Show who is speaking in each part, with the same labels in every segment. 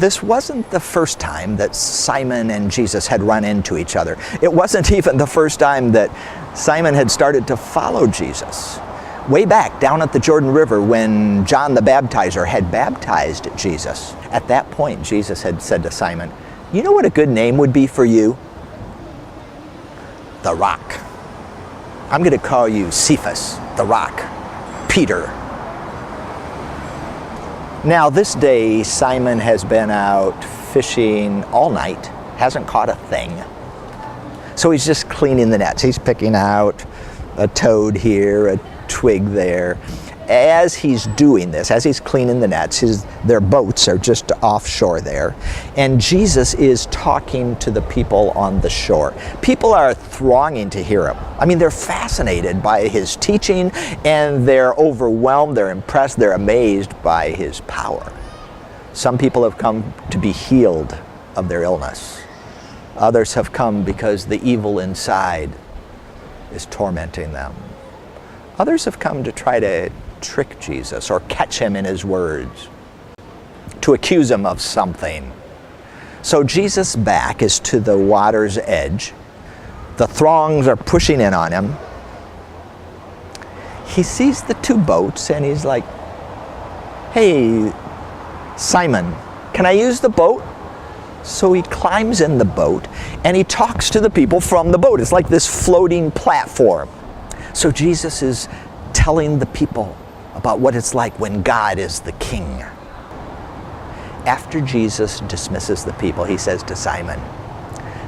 Speaker 1: this wasn't the first time that Simon and Jesus had run into each other. It wasn't even the first time that Simon had started to follow Jesus. Way back down at the Jordan River when John the Baptizer had baptized Jesus. At that point, Jesus had said to Simon, "You know what a good name would be for you? The Rock. I'm going to call you Cephas, the Rock, Peter." Now this day, Simon has been out fishing all night, hasn't caught a thing. So he's just cleaning the nets. He's picking out a toad here, a twig there. As he's doing this, as he's cleaning the nets, their boats are just offshore there. And Jesus is talking to the people on the shore. People are thronging to hear him. I mean, they're fascinated by his teaching, and they're overwhelmed, they're impressed, they're amazed by his power. Some people have come to be healed of their illness. Others have come because the evil inside is tormenting them. Others have come to try to trick Jesus or catch him in his words, to accuse him of something. So Jesus' back is to the water's edge. The throngs are pushing in on him. He sees the two boats and he's like, "Hey, Simon, can I use the boat?" So he climbs in the boat and he talks to the people from the boat. It's like this floating platform. So Jesus is telling the people about what it's like when God is the king. After Jesus dismisses the people, he says to Simon,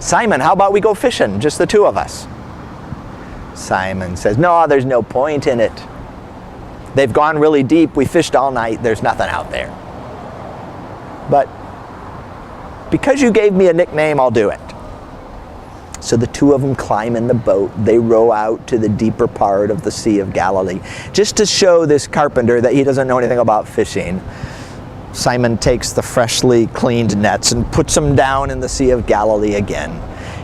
Speaker 1: "Simon, how about we go fishing, just the two of us?" Simon says, "No, there's no point in it. They've gone really deep. We fished all night. There's nothing out there. But because you gave me a nickname, I'll do it." So the two of them climb in the boat. They row out to the deeper part of the Sea of Galilee, just to show this carpenter that he doesn't know anything about fishing. Simon takes the freshly cleaned nets and puts them down in the Sea of Galilee again.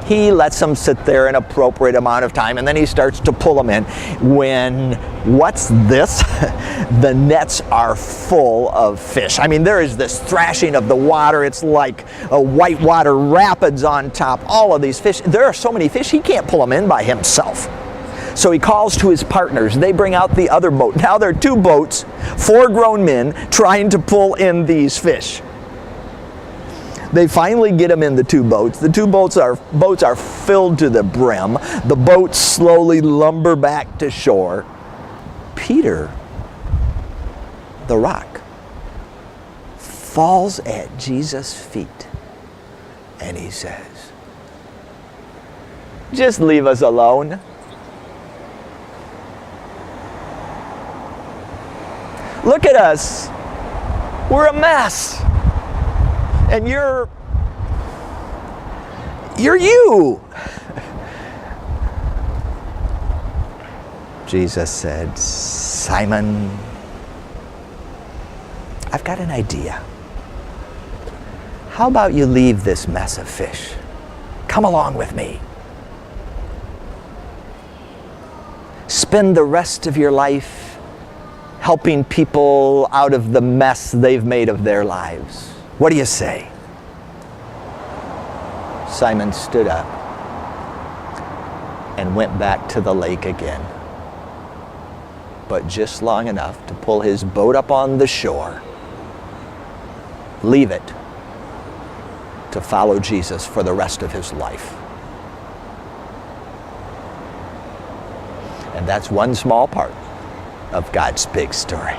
Speaker 1: He lets them sit there an appropriate amount of time, and then he starts to pull them in. When, what's this? The nets are full of fish. I mean, there is this thrashing of the water. It's like a whitewater rapids on top. All of these fish. There are so many fish, he can't pull them in by himself. So he calls to his partners. They bring out the other boat. Now there are two boats, 4 grown men trying to pull in these fish. They finally get them in the two boats. The two boats are filled to the brim. The boats slowly lumber back to shore. Peter, the rock, falls at Jesus' feet and he says, "Just leave us alone. Look at us. We're a mess. And you're you." Jesus said, "Simon, I've got an idea. How about you leave this mess of fish? Come along with me. Spend the rest of your life helping people out of the mess they've made of their lives. What do you say?" Simon stood up and went back to the lake again, but just long enough to pull his boat up on the shore, leave it to follow Jesus for the rest of his life. And that's one small part of God's big story.